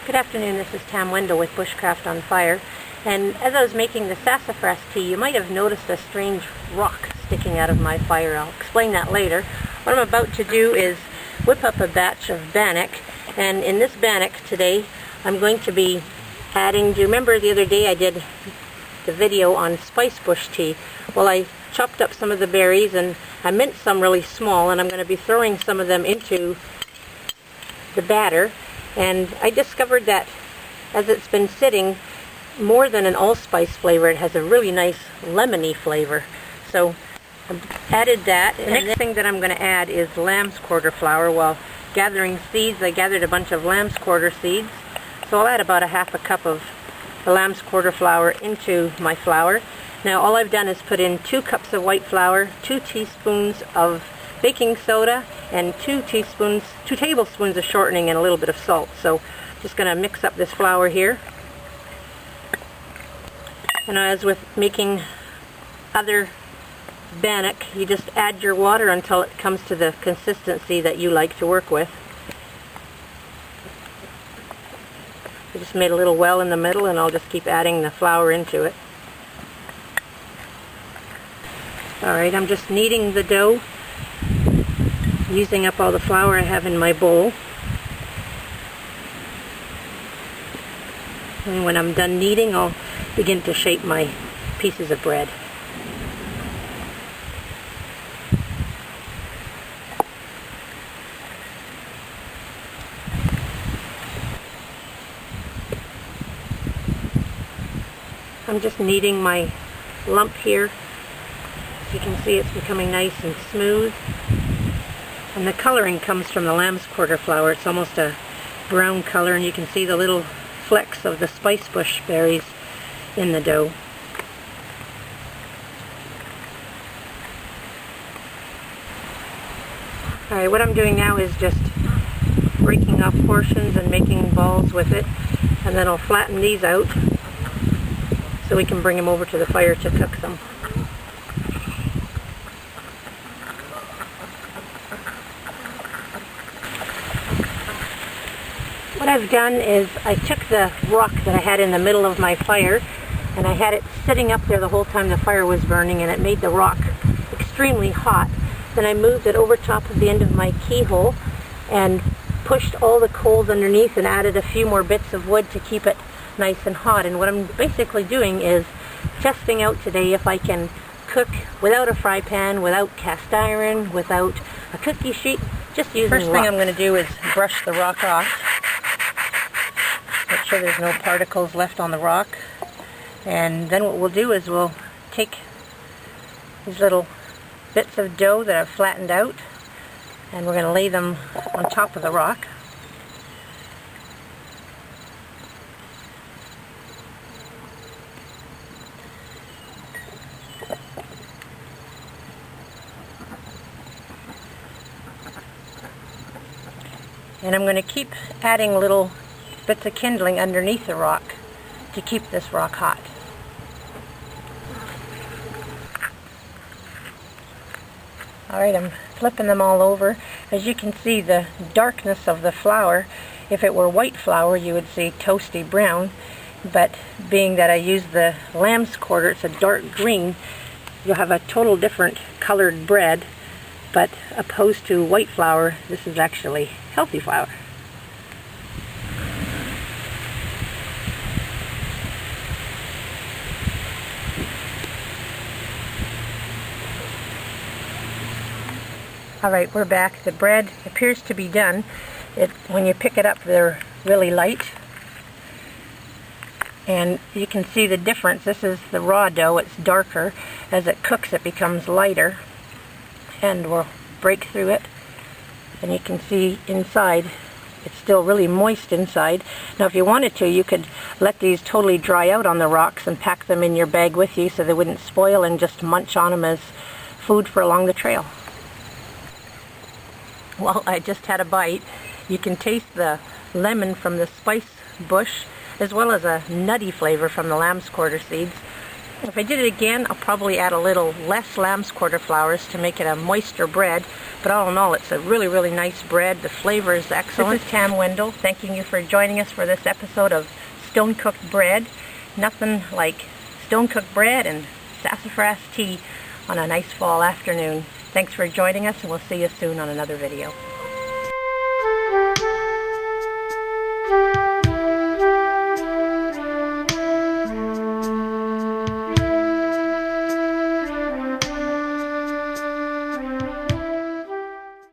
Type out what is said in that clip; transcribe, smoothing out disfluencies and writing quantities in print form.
Good afternoon, this is Tam Wendell with Bushcraft on Fire, and as I was making the sassafras tea, you might have noticed a strange rock sticking out of my fire. I'll explain that later. What I'm about to do is whip up a batch of Bannock, and in this Bannock today I'm going to be adding, do you remember the other day I did the video on spice bush tea? Well, I chopped up some of the berries and I minced some really small, and I'm going to be throwing some of them into the batter. And I discovered that as it's been sitting, more than an allspice flavor, it has a really nice lemony flavor. So I've added that. And the next thing that I'm going to add is lamb's quarter flour. While gathering seeds, I gathered a bunch of lamb's quarter seeds. So I'll add about a half a cup of the lamb's quarter flour into my flour. Now all I've done is put in 2 cups of white flour, 2 teaspoons of baking soda, and 2 tablespoons of shortening, and a little bit of salt. So just going to mix up this flour here. And as with making other Bannock, you just add your water until it comes to the consistency that you like to work with. I just made a little well in the middle, and I'll just keep adding the flour into it. Alright, I'm just kneading the dough, using up all the flour I have in my bowl. And when I'm done kneading, I'll begin to shape my pieces of bread. I'm just kneading my lump here. As you can see, it's becoming nice and smooth. And the coloring comes from the lamb's quarter flour. It's almost a brown color, and you can see the little flecks of the spice bush berries in the dough. Alright, what I'm doing now is just breaking off portions and making balls with it, and then I'll flatten these out so we can bring them over to the fire to cook them. What I've done is I took the rock that I had in the middle of my fire, and I had it sitting up there the whole time the fire was burning, and it made the rock extremely hot. Then I moved it over top of the end of my keyhole and pushed all the coals underneath and added a few more bits of wood to keep it nice and hot. And what I'm basically doing is testing out today if I can cook without a fry pan, without cast iron, without a cookie sheet, just using First thing I'm going to do is brush the rock off. Make sure there's no particles left on the rock. And then what we'll do is we'll take these little bits of dough that I've flattened out, and we're going to lay them on top of the rock. And I'm going to keep adding little bits of kindling underneath the rock to keep this rock hot. Alright, I'm flipping them all over. As you can see, the darkness of the flour, if it were white flour you would see toasty brown, but being that I use the lamb's quarter, it's a dark green, you'll have a total different colored bread. But opposed to white flour, this is actually healthy flour. Alright, we're back. The bread appears to be done. When you pick it up, they're really light. And you can see the difference. This is the raw dough. It's darker. As it cooks, it becomes lighter. And we'll break through it. And you can see inside, it's still really moist inside. Now if you wanted to, you could let these totally dry out on the rocks and pack them in your bag with you so they wouldn't spoil, and just munch on them as food for along the trail. Well, I just had a bite. You can taste the lemon from the spice bush, as well as a nutty flavor from the lamb's quarter seeds. If I did it again, I'll probably add a little less lamb's quarter flours to make it a moister bread. But all in all, it's a really, really nice bread. The flavor is excellent. This is Tam Wendell, thanking you for joining us for this episode of Stone-Cooked Bread. Nothing like stone-cooked bread and sassafras tea on a nice fall afternoon. Thanks for joining us, and we'll see you soon on another video.